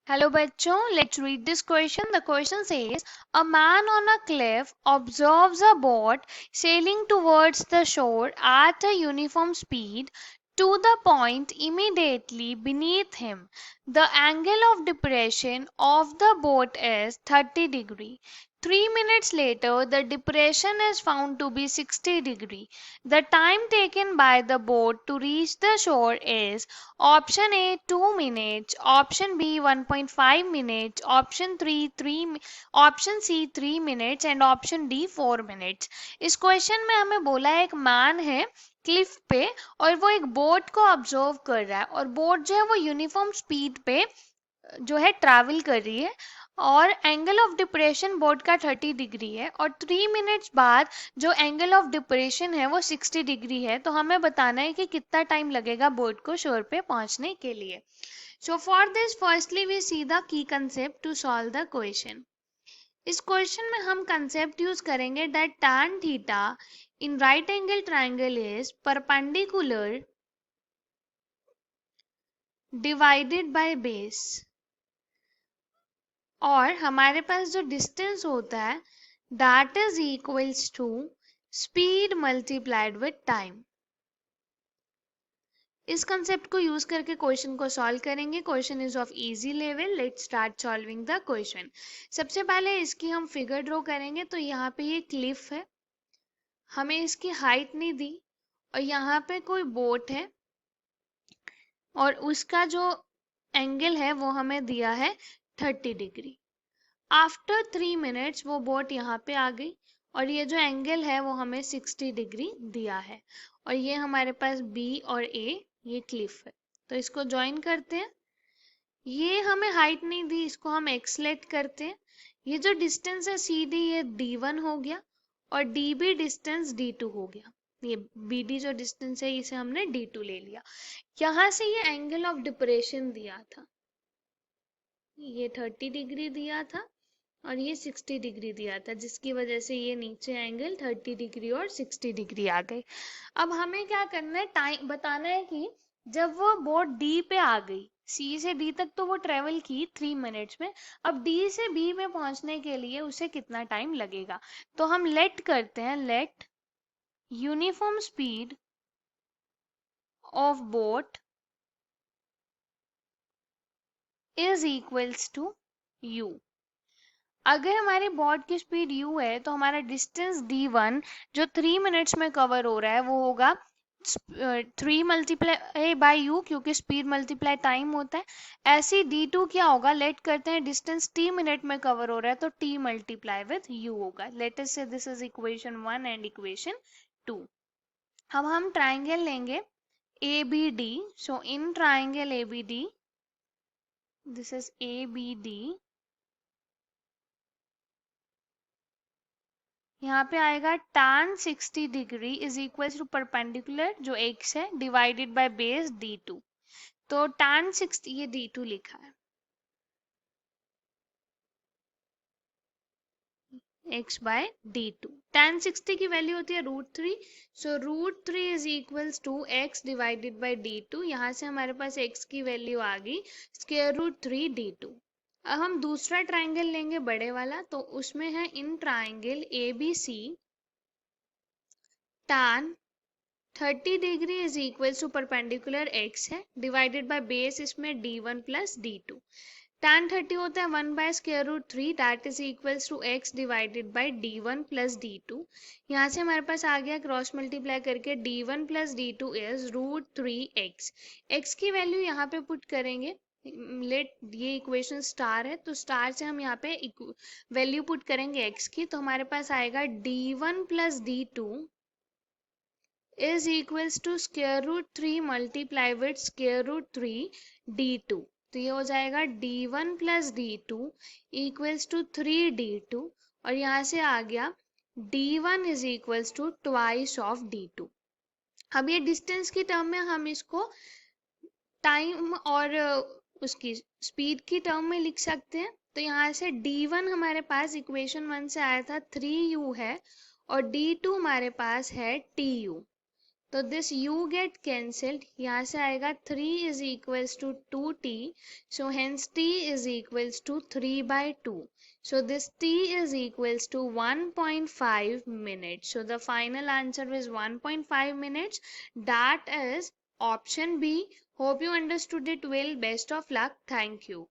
Hello bachcho, let's read this question. The question says, a man on a cliff observes a boat sailing towards the shore at a uniform speed to the point immediately beneath him. The angle of depression of the boat is 30 degree. 3 minutes later, the depression is found to be 60 degree. The time taken by the boat to reach the shore is option A 2 minutes, option B 1.5 minutes, option C 3 minutes and option D 4 minutes. इस question में हमें बोला है एक man है Cliff पे और वो एक बोट को ऑब्जर्व कर रहा है और बोट जो है वो यूनिफॉर्म स्पीड पे जो है ट्रैवल कर रही है और एंगल ऑफ डिप्रेशन बोर्ड का 30 डिग्री है और 3 मिनट्स बाद जो एंगल ऑफ डिप्रेशन है वो 60 डिग्री है। तो हमें बताना है कि कितना टाइम लगेगा बोर्ड को शोर पे पहुंचने के लिए। So for this firstly we see the key concept to solve the question. इस क्वेश्चन में हम कंसेप्ट यूज करेंगे that tan theta in right angle triangle is perpendicular divided by base और हमारे पास जो डिस्टेंस होता है that is equals to speed multiplied with time. इस कंसेप्ट को यूज करके क्वेश्चन को सॉल्व करेंगे। Question is of easy level. Let's start solving the question. सबसे पहले इसकी हम फिगर ड्रॉ करेंगे। तो यहाँ पे ये क्लिफ है, हमें इसकी हाइट नहीं दी और यहाँ पे कोई बोट है और उसका जो एंगल है वो हमें दिया है 30 डिग्री। आफ्टर 3 मिनट्स वो बोट यहाँ पे आ गई और ये जो एंगल है वो हमें 60 डिग्री दिया है और ये हमारे पास B और A ये क्लिफ है। तो इसको ज्वाइन करते हैं। ये हमें हाइट नहीं दी, इसको हम x लेट करते हैं। ये जो डिस्टेंस है CD ये D1 हो गया और DB डिस्टेंस D2 हो गया। ये BD जो डिस्टेंस है इसे हमने D2 ले लिया। यहाँ से ये एंगल ऑफ डिप्रेशन दिया था, ये 30 डिग्री दिया था और ये 60 डिग्री दिया था, जिसकी वजह से ये नीचे एंगल 30 डिग्री और 60 डिग्री आ गई। अब हमें क्या करना है, टाइम बताना है कि जब वो बोट डी पे आ गई, सी से डी तक तो वो ट्रेवल की 3 मिनट्स में, अब डी से बी में पहुंचने के लिए उसे कितना टाइम लगेगा। तो हम लेट करते हैं, let uniform speed of boat is equals to u. अगर हमारी बोट की स्पीड u है तो हमारा डिस्टेंस d1 जो 3 मिनट्स में कवर हो रहा है वो होगा 3 मल्टीप्लाई बाई u, क्योंकि स्पीड मल्टीप्लाई टाइम होता है। ऐसे d2 क्या होगा, लेट करते हैं डिस्टेंस t मिनट में कवर हो रहा है तो t मल्टीप्लाई विथ u होगा। Let us say this is equation 1 and equation 2। अब हम ट्राइंगल लेंगे ABD। So in triangle ABD this is ABD, यहाँ पे आएगा tan 60 degree is equal to perpendicular जो x है डिवाइडेड बाय बेस d2। तो tan 60 ये d2 लिखा है, x बाय d2। tan 60 की वैल्यू होती है √3। So √3 is equals to x divided by d2। यहाँ से हमारे पास x की वैल्यू आ गई √3 d2। अब हम दूसरा ट्राइंगल लेंगे बड़े वाला, तो उसमें है in triangle ABC tan 30 degree is equal to perpendicular x है डिवाइडेड बाय बेस इसमें d1 प्लस d2। tan 30 होता है 1 बाय √3 that is equal to x divided by d1 plus d2। यहाँ से हमारे पास आ गया क्रॉस मल्टीप्लाई करके d1 plus d2 is √3x। x की वैल्यू यहाँ पे पुट करेंगे। लेट ये इक्वेशन स्टार है तो स्टार से हम यहाँ पे वैल्यू पुट करेंगे x की, तो हमारे पास आएगा d1 plus d2 is equals to square root 3 multiply with square root 3 d2। तो ये हो जाएगा d1 plus d2 equals to 3 d2 और यहाँ से आ गया d1 is equals to twice of d2। अब ये डिस्टेंस की टर्म में हम इसको टाइम और उसकी स्पीड की टर्म में लिख सकते हैं। तो यहाँ से d1 हमारे पास इक्वेशन 1 से आया था 3u है और d2 हमारे पास है tu। तो दिस u get cancelled, यहाँ से आएगा 3 is equals to 2t, so hence t is equals to 3 by 2. So this t is equals to 1.5 minutes. So the final answer is 1.5 minutes. That is option B. Hope you understood it well. Best of luck. Thank you.